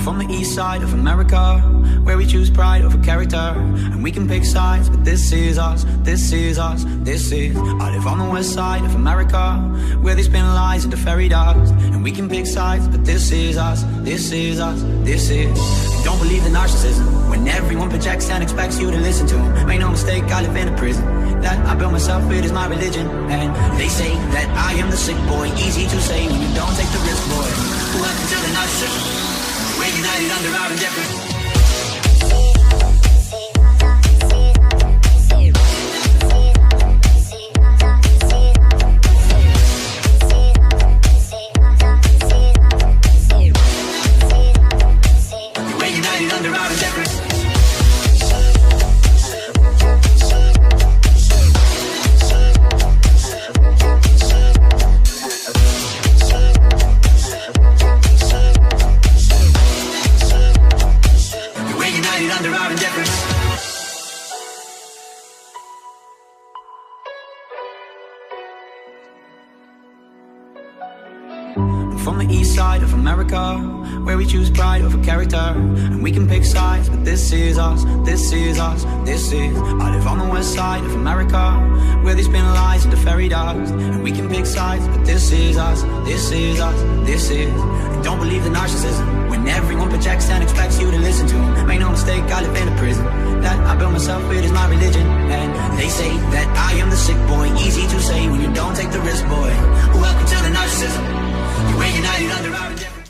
From the east side of America, where we choose pride over character, and we can pick sides, but this is us, this is us, this is. I live on the west side of America, where they spin lies into fairy dust, and we can pick sides, but this is us, this is us, this is. Don't believe the narcissism, when everyone projects and expects you to listen to them. Make no mistake, I live in a prison that I built myself, it is my religion. And they say that I am the sick boy, easy to say when you don't take the risk, boy. Welcome to the narcissism. We're united under our indifference. We're united under our indifference. Under our indifference. From the east side of America, where we choose pride over character, and we can pick sides, but this is us, this is us, this is. I live on the west side of America, where they spin lies into fairy dust, and we can pick sides, but this is us, this is us, this is. And don't believe the narcissism, when everyone projects and expects you to listen to them. Make no mistake, I live in a prison that I built myself, it is my religion. And they say that I am the sick boy, easy to say when you don't take the risk, boy. Welcome to the narcissism. We're united under our indifference.